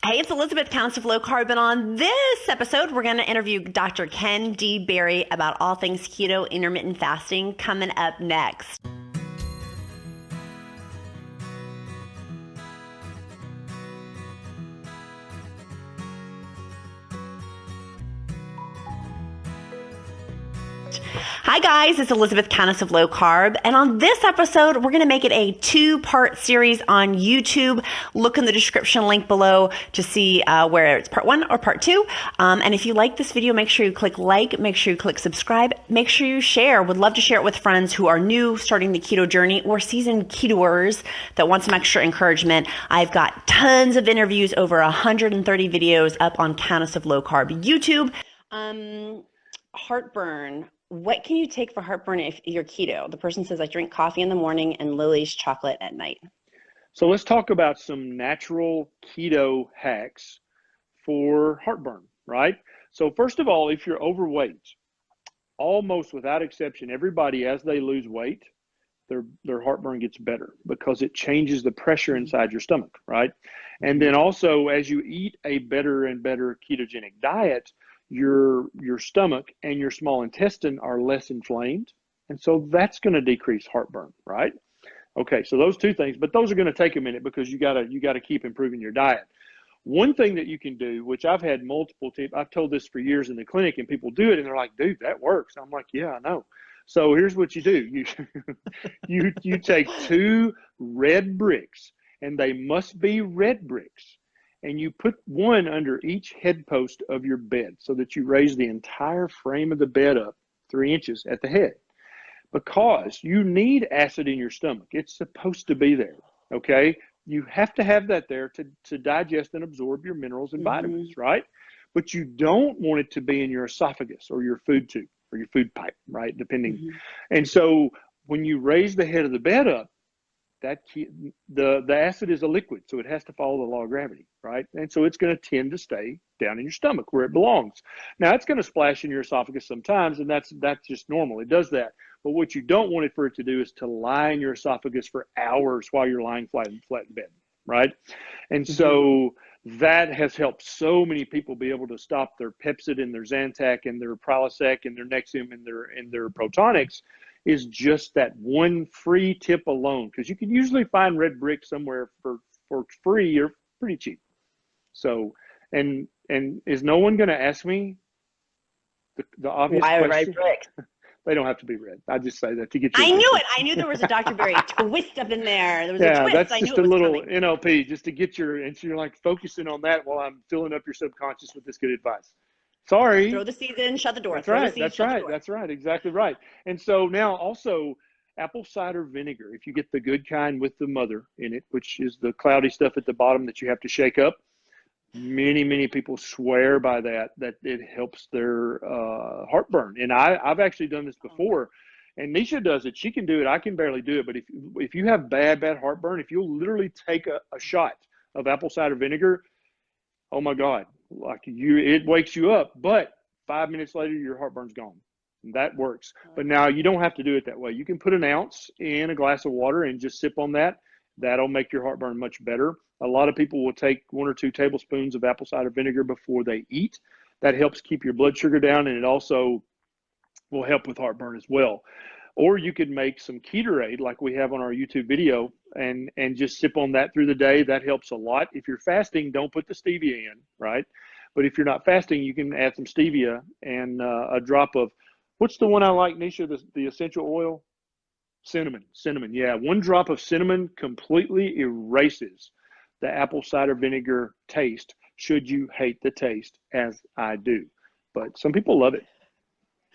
Hey, it's Elizabeth, Countess of Low Carb, and on this episode, we're going to interview Dr. Ken D. Berry about all things keto, intermittent fasting, coming up next. Hi guys, it's Elizabeth, Countess of Low Carb, and on this episode, we're going to make it a two-part series on YouTube. Look in the description link below to see where it's part 1 or part 2. And if you like this video, make sure you click like, make sure you click subscribe, make sure you share. Would love to share it with friends who are new, starting the keto journey, or seasoned ketoers that want some extra encouragement. I've got tons of interviews, over 130 videos up on Countess of Low Carb YouTube. Heartburn. What can you take for heartburn if you're keto? The person says, I drink coffee in the morning and Lily's chocolate at night. So let's talk about some natural keto hacks for heartburn, right? So first of all, if you're overweight, almost without exception, everybody, as they lose weight, their heartburn gets better because it changes the pressure inside your stomach, right? And then also, as you eat a better and better ketogenic diet, your stomach and your small intestine are less inflamed. And so that's going to decrease heartburn, right? Okay, so those two things, but those are going to take a minute because you gotta keep improving your diet. One thing that you can do, which I've had multiple tips, I've told this for years in the clinic, and people do it and they're like, dude, that works. I'm like, yeah, I know. So here's what you do. You take 2 red bricks, and they must be red bricks, and you put one under each head post of your bed so that you raise the entire frame of the bed up 3 inches at the head, because you need acid in your stomach. It's supposed to be there, okay? You have to have that there to digest and absorb your minerals and vitamins, right? But you don't want it to be in your esophagus or your food tube or your food pipe, right? Depending. And so when you raise the head of the bed up, the acid is a liquid, so it has to follow the law of gravity, right? And so it's going to tend to stay down in your stomach where it belongs. Now, it's going to splash in your esophagus sometimes, and that's just normal. It does that. But what you don't want it for it to do is to lie in your esophagus for hours while you're lying flat in bed, right? And so that has helped so many people be able to stop their Pepcid and their Zantac and their Prilosec and their Nexium and their Protonics, is just that one free tip alone, because you can usually find red brick somewhere for free or pretty cheap. So, and is no one going to ask me the obvious Why question? red brick? They don't have to be red. I just say that to get you. I knew it. I knew there was a Dr. Berry twist up in there. There was a twist. That's I just knew a it was little coming. NLP just to get and so you're like focusing on that while I'm filling up your subconscious with this good advice. Sorry. Throw the seeds in, shut the door. That's Throw right. the seeds, That's shut the right. door. That's right. Exactly right. And so now also apple cider vinegar, if you get the good kind with the mother in it, which is the cloudy stuff at the bottom that you have to shake up. Many people swear by that it helps their heartburn. And I've actually done this before. And Nisha does it. She can do it. I can barely do it. But if you have bad heartburn, if you'll literally take a shot of apple cider vinegar, oh my God, it wakes you up. But 5 minutes later, your heartburn's gone. And that works. But now you don't have to do it that way. You can put an ounce in a glass of water and just sip on that. That'll make your heartburn much better. A lot of people will take 1 or 2 tablespoons of apple cider vinegar before they eat. That helps keep your blood sugar down, and it also will help with heartburn as well. Or you could make some Ketorade like we have on our YouTube video and just sip on that through the day. That helps a lot. If you're fasting, don't put the stevia in, right? But if you're not fasting, you can add some stevia and a drop of, what's the one I like, Nisha, the essential oil? Cinnamon, yeah. 1 drop of cinnamon completely erases the apple cider vinegar taste, should you hate the taste, as I do. But some people love it.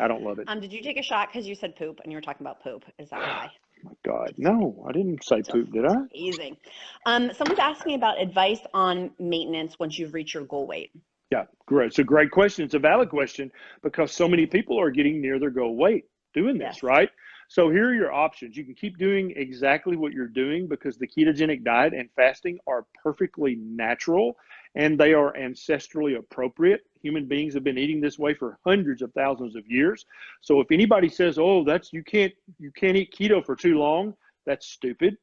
I don't love it. Did you take a shot because you said poop and you were talking about poop? Is that why? Oh my God, no, I didn't say poop, did I? Amazing. Someone's asking me about advice on maintenance once you've reached your goal weight. Yeah, great. It's a great question. It's a valid question because so many people are getting near their goal weight doing this, Yes. right? So here are your options. You can keep doing exactly what you're doing because the ketogenic diet and fasting are perfectly natural and they are ancestrally appropriate. Human beings have been eating this way for hundreds of thousands of years. So if anybody says, "Oh, you can't eat keto for too long," that's stupid.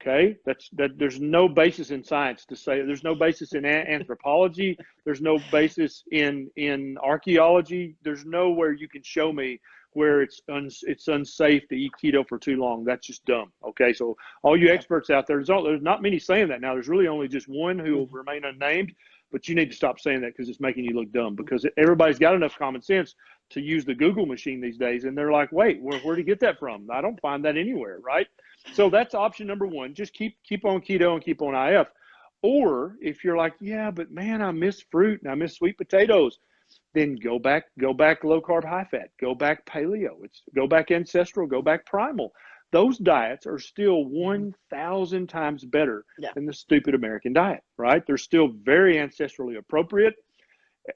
Okay, there's no basis in science to say, there's no basis in anthropology, there's no basis in archaeology, there's nowhere you can show me where it's unsafe to eat keto for too long. That's just dumb. Okay, so all you experts out there, there's not many saying that now. There's really only just one who will remain unnamed, but you need to stop saying that because it's making you look dumb, because everybody's got enough common sense to use the Google machine these days, and they're like, wait, where'd you get that from? I don't find that anywhere, right? So that's option number one. Just keep on keto and keep on IF. Or if you're like, yeah, but man, I miss fruit and I miss sweet potatoes, then go back low carb, high fat, go back paleo, go back ancestral, go back primal. Those diets are still 1,000 times better than the stupid American diet, right? They're still very ancestrally appropriate.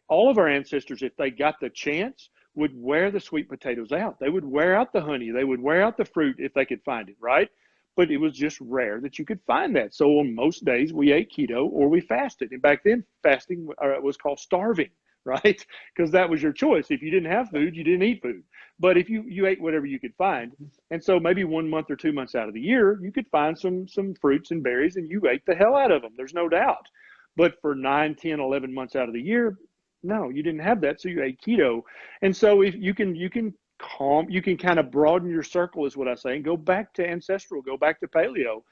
All of our ancestors, if they got the chance, would wear the sweet potatoes out. They would wear out the honey. They would wear out the fruit if they could find it, right? But it was just rare that you could find that. So on most days, we ate keto or we fasted. And back then, fasting was called starving, right? Because that was your choice. If you didn't have food, you didn't eat food. But if you ate whatever you could find, and so maybe 1 month or 2 months out of the year, you could find some fruits and berries, and you ate the hell out of them. There's no doubt. But for 9, 10, 11 months out of the year, no, you didn't have that, so you ate keto. And so if you can kind of broaden your circle, is what I say, and go back to ancestral, go back to paleo,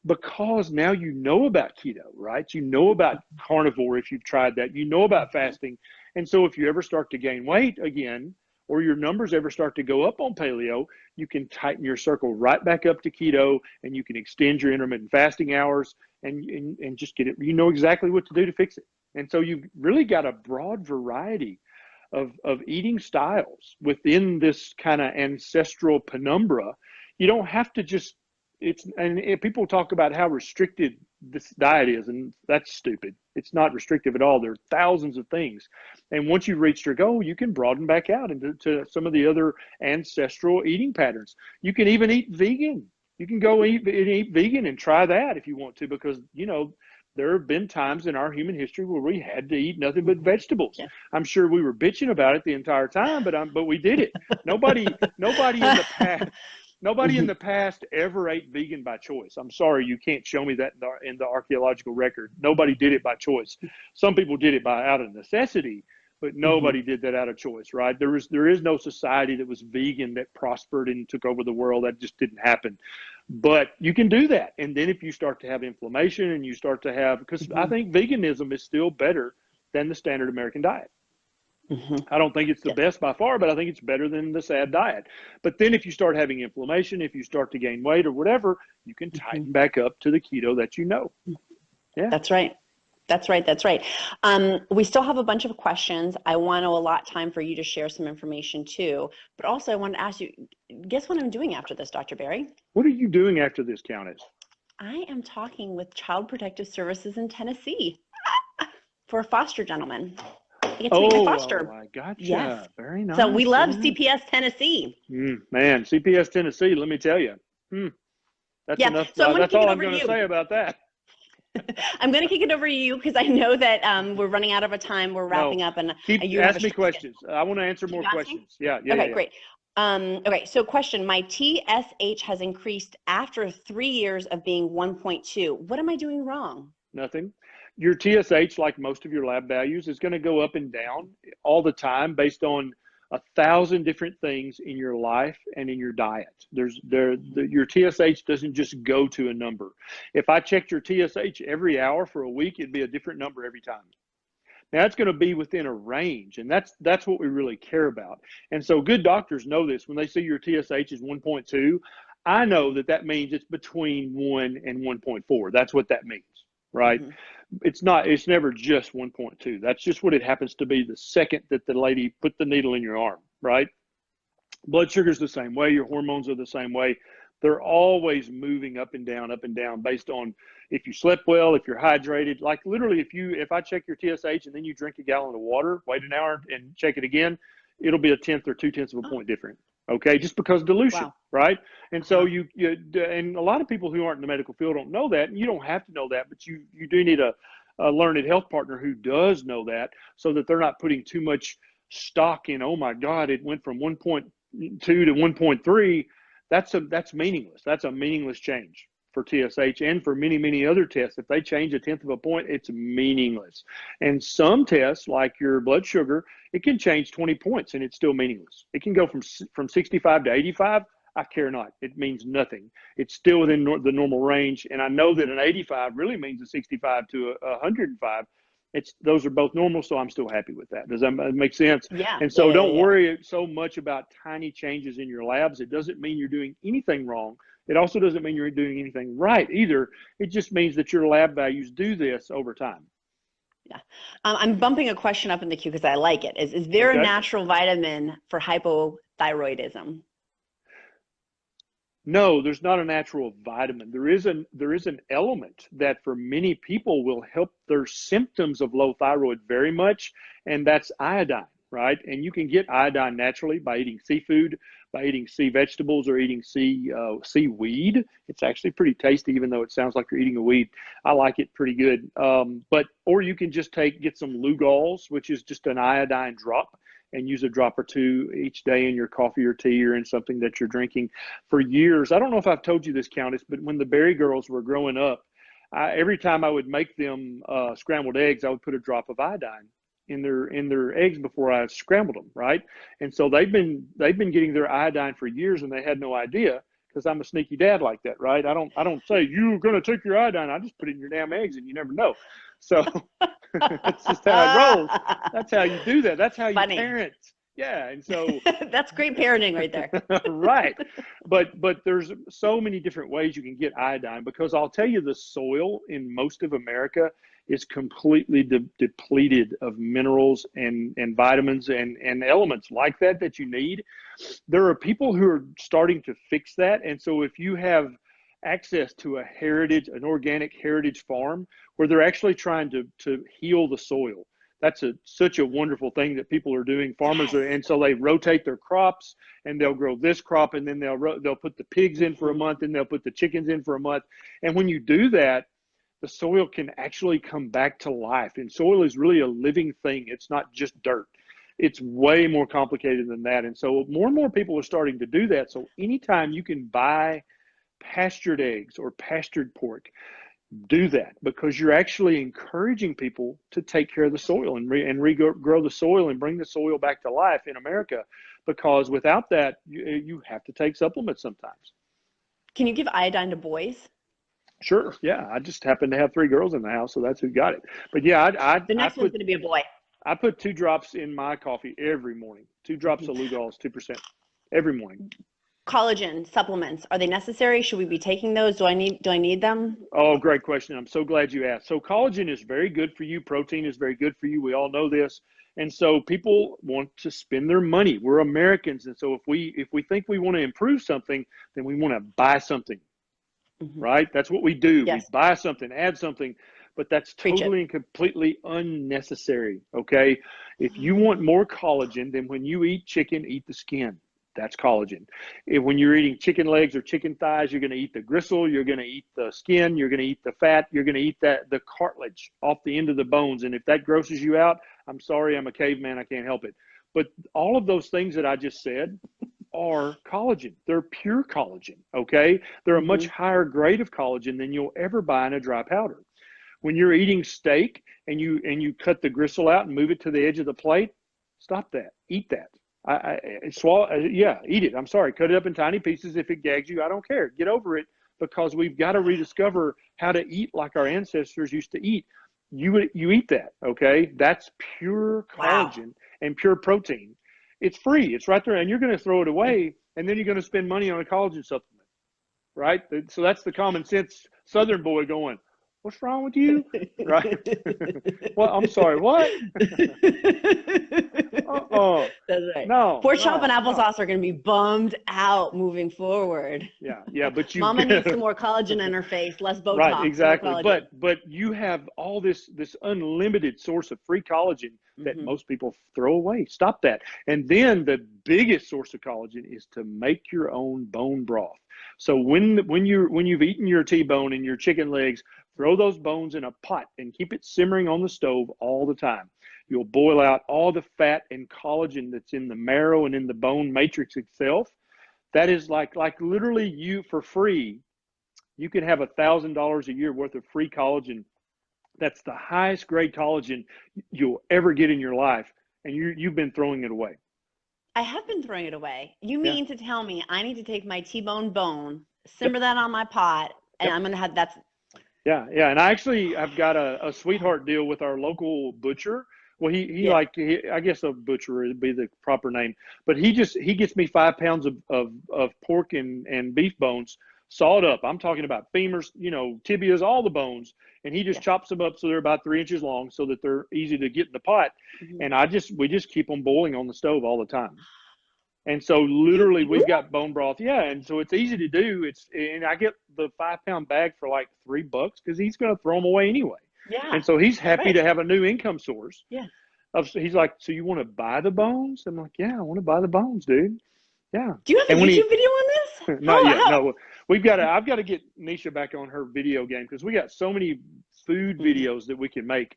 because now you know about keto, right? You know about carnivore if you've tried that. You know about fasting. And so if you ever start to gain weight again, or your numbers ever start to go up on paleo, you can tighten your circle right back up to keto, and you can extend your intermittent fasting hours and just get it. You know exactly what to do to fix it. And so you've really got a broad variety of eating styles within this kind of ancestral penumbra. You don't have to just, and people talk about how restricted this diet is, and that's stupid. It's not restrictive at all. There are thousands of things. And once you've reached your goal, you can broaden back out into some of the other ancestral eating patterns. You can even eat vegan. You can go eat vegan and try that if you want to, because, you know, there have been times in our human history where we had to eat nothing but vegetables. Yeah. I'm sure we were bitching about it the entire time, but we did it. Nobody in the past ever ate vegan by choice. I'm sorry, you can't show me that in the archaeological record. Nobody did it by choice. Some people did it out of necessity, but nobody did that out of choice, right? There is no society that was vegan that prospered and took over the world. That just didn't happen. But you can do that. And then if you start to have inflammation and you start to have, because I think veganism is still better than the standard American diet. I don't think it's the best by far, but I think it's better than the SAD diet. But then if you start having inflammation, if you start to gain weight or whatever, you can tighten back up to the keto that you know. Yeah, that's right. That's right. We still have a bunch of questions. I want to allot time for you to share some information too. But also I wanted to ask you, guess what I'm doing after this, Dr. Berry? What are you doing after this, Countess? I am talking with Child Protective Services in Tennessee for a foster gentleman. I gotcha. Yes. Very nice. So we love CPS Tennessee. Man, CPS Tennessee, let me tell you. That's enough. So that's all I'm going to say about that. I'm going to kick it over to you because I know that we're running out of time. We're wrapping up, and ask me questions. I want to answer more questions. Yeah. Okay, great. Okay, so question: my TSH has increased after 3 years of being 1.2. What am I doing wrong? Nothing. Your TSH, like most of your lab values, is going to go up and down all the time based on 1,000 different things in your life and in your diet. Your TSH doesn't just go to a number. If I checked your TSH every hour for a week, it'd be a different number every time. Now it's going to be within a range, and that's what we really care about. And so good doctors know this. When they see your TSH is 1.2, I know that means it's between 1 and 1.4. That's what that means, right? It's never just 1.2. That's just what it happens to be the second that the lady put the needle in your arm, right? Blood sugar's the same way. Your hormones are the same way. They're always moving up and down based on if you slept well, if you're hydrated. Like literally, if I check your TSH and then you drink a gallon of water, wait an hour and check it again, it'll be 1/10 or 2/10 of a point different. Okay, just because dilution, right? And so and a lot of people who aren't in the medical field don't know that, and you don't have to know that, but you do need a learned health partner who does know that, so that they're not putting too much stock in. Oh my God, it went from 1.2 to 1.3. That's meaningless. That's a meaningless change. for TSH and for many, many other tests. If they change a tenth of a point, it's meaningless. And some tests, like your blood sugar, it can change 20 points and it's still meaningless. It can go from 65 to 85. I care not. It means nothing. It's still within the normal range. And I know that an 85 really means a 65 to a 105. Those are both normal, so I'm still happy with that. Does that make sense? Yeah. And so don't yeah. worry so much about tiny changes in your labs. It doesn't mean you're doing anything wrong. It also doesn't mean you're doing anything right either. It just means that your lab values do this over time. Yeah. I'm bumping a question up in the queue because I like it. Is there a natural vitamin for hypothyroidism? No, there's not a natural vitamin. There is an element that for many people will help their symptoms of low thyroid very much, and that's iodine, right? And you can get iodine naturally by eating seafood, by eating sea vegetables, or eating seaweed. It's actually pretty tasty, even though it sounds like you're eating a weed. I like it pretty good. Or you can just get some Lugol's, which is just an iodine drop, and use a drop or two each day in your coffee or tea or in something that you're drinking. For years, I don't know if I've told you this, Countess, but when the Berry girls were growing up, every time I would make them scrambled eggs, I would put a drop of iodine in their eggs before I scrambled them, right? And so they've been getting their iodine for years, and they had no idea, because I'm a sneaky dad like that, right? I don't say, you're going to take your iodine. I just put it in your damn eggs, and you never know. So that's just how it rolls. That's how you do that. That's how you parent. Yeah, and so that's great parenting right there. Right. But there's so many different ways you can get iodine, because I'll tell you, the soil in most of America is completely depleted of minerals and vitamins and elements like that you need. There are people who are starting to fix that. And so if you have access to an organic heritage farm where they're actually trying to heal the soil, that's such a wonderful thing that people are doing. Farmers are, and so they rotate their crops, and they'll grow this crop, and then they'll put the pigs in for a month, and they'll put the chickens in for a month. And when you do that, the soil can actually come back to life. And soil is really a living thing. It's not just dirt. It's way more complicated than that. And so more and more people are starting to do that. So anytime you can buy pastured eggs or pastured pork, do that, because you're actually encouraging people to take care of the soil and regrow the soil and bring the soil back to life in America, because without that, you have to take supplements sometimes. Can you give iodine to boys? Sure. Yeah. I just happen to have 3 girls in the house, so that's who got it. But yeah, the next one's going to be a boy. I put 2 drops in my coffee every morning. 2 drops of Lugol's, 2% every morning. Collagen supplements, are they necessary? Should we be taking those? Do I need them? Oh, great question. I'm so glad you asked. So collagen is very good for you. Protein is very good for you. We all know this. And so people want to spend their money. We're Americans. And so if we think we want to improve something, then we want to buy something, right? That's what we do. Yes. We buy something, add something, but that's totally and completely unnecessary. Okay. If you want more collagen, then when you eat chicken, eat the skin. That's collagen. When you're eating chicken legs or chicken thighs, you're going to eat the gristle, you're going to eat the skin, you're going to eat the fat, you're going to eat the cartilage off the end of the bones. And if that grosses you out, I'm sorry, I'm a caveman, I can't help it. But all of those things that I just said are collagen. They're pure collagen, okay? They're a much higher grade of collagen than you'll ever buy in a dry powder. When you're eating steak and you cut the gristle out and move it to the edge of the plate, stop that. Eat that. Eat it. I'm sorry. Cut it up in tiny pieces. If it gags you, I don't care. Get over it, because we've got to rediscover how to eat like our ancestors used to eat. You eat that, okay? That's pure collagen and pure protein. It's free. It's right there, and you're going to throw it away, and then you're going to spend money on a collagen supplement, right? So that's the common sense Southern boy going, what's wrong with you? Right? Well, I'm sorry, what? That's right. No. Pork chop and applesauce are going to be bummed out moving forward. Yeah, but you. Mama needs some more collagen in her face, less Botox. Right, exactly. But you have all this unlimited source of free collagen that most people throw away. Stop that. And then the biggest source of collagen is to make your own bone broth. So when you've eaten your T-bone and your chicken legs, throw those bones in a pot and keep it simmering on the stove all the time. You'll boil out all the fat and collagen that's in the marrow and in the bone matrix itself. That is like literally for free, You can have $1,000 a year worth of free collagen. That's the highest grade collagen you'll ever get in your life, and you've been throwing it away. I have been throwing it away. You Yeah. mean to tell me I need to take my T-bone bone, simmer that on my pot, and I'm going to have that's. Yeah. And I've got a sweetheart deal with our local butcher. Well, I guess a butcher would be the proper name, but he gets me 5 pounds of pork and beef bones sawed up. I'm talking about femurs, tibias, all the bones, and he just chops them up so they're about 3 inches long, so that they're easy to get in the pot. And we just keep them boiling on the stove all the time. And so literally we've got bone broth. Yeah. And so it's easy to do. And I get the 5 pound bag for like $3 because he's going to throw them away anyway. Yeah. And so he's happy to have a new income source. Yeah. He's like, so you want to buy the bones? I'm like, yeah, I want to buy the bones, dude. Yeah. Do you have a YouTube video on this? Not yet. No, I've got to get Nisha back on her video game, because we got so many food videos that we can make,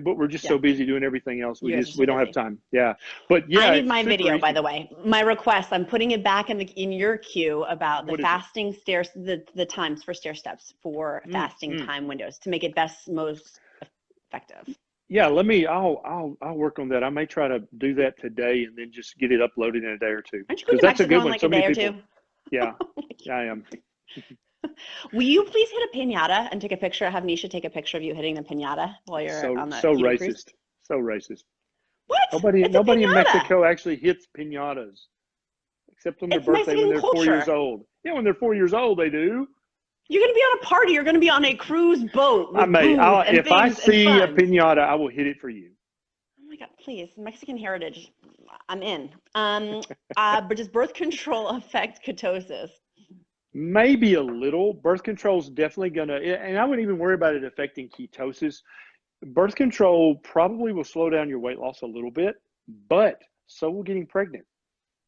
but we're just so busy doing everything else. We don't have time. Yeah. But yeah, I need my video, by the way. My request, I'm putting it back in your queue about the fasting stairs, the times for stair steps for fasting time windows to make it most effective. Yeah, I'll work on that. I may try to do that today and then just get it uploaded in a day or two. Aren't you going to Mexico in like a day or two? Yeah, I am. Will you please hit a piñata and take a picture? Have Nisha take a picture of you hitting the piñata while you're on the racist. Cruise? So racist. What? Nobody in Mexico actually hits piñatas, except on their birthday when they're 4 years old. Yeah, when they're 4 years old, they do. You're going to be on a party. You're going to be on a cruise boat. If I see a piñata, I will hit it for you. Oh my God, please. Mexican heritage. I'm in. But does birth control affect ketosis? Maybe a little. Birth control is definitely going to, and I wouldn't even worry about it affecting ketosis. Birth control probably will slow down your weight loss a little bit, but so will getting pregnant.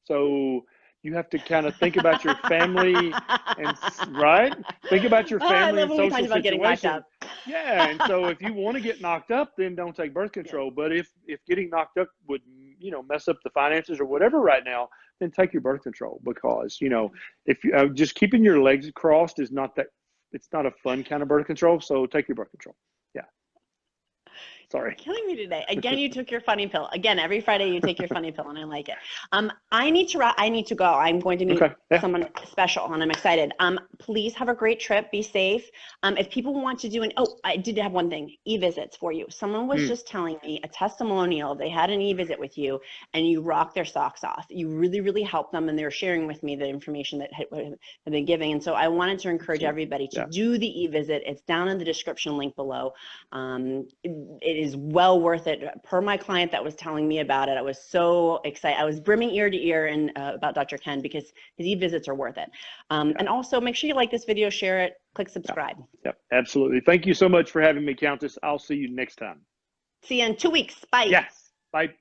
So you have to kind of think about your family think about your family and social situation. Yeah, and so if you want to get knocked up, then don't take birth control. But if getting knocked up would mess up the finances or whatever right now, then take your birth control, because if you just keeping your legs crossed is not it's not a fun kind of birth control. So take your birth control. Yeah. Sorry. You're killing me today. Again, you took your funny pill. Again, every Friday you take your funny pill, and I like it. I need to go. I'm going to meet someone special, and I'm excited. Please have a great trip. Be safe. If people want to do I did have one thing, e-visits for you. Someone was just telling me a testimonial. They had an e-visit with you, and you rocked their socks off. You really, really helped them, and they were sharing with me the information that had been giving. And so I wanted to encourage everybody to do the e-visit. It's down in the description link below. It is well worth it. Per my client that was telling me about it, I was so excited. I was brimming ear to ear about Dr. Ken, because his e-visits are worth it. And also make sure you like this video, share it, click subscribe. Yep, absolutely. Thank you so much for having me, Countess. I'll see you next time. See you in 2 weeks. Bye. Yes. Bye.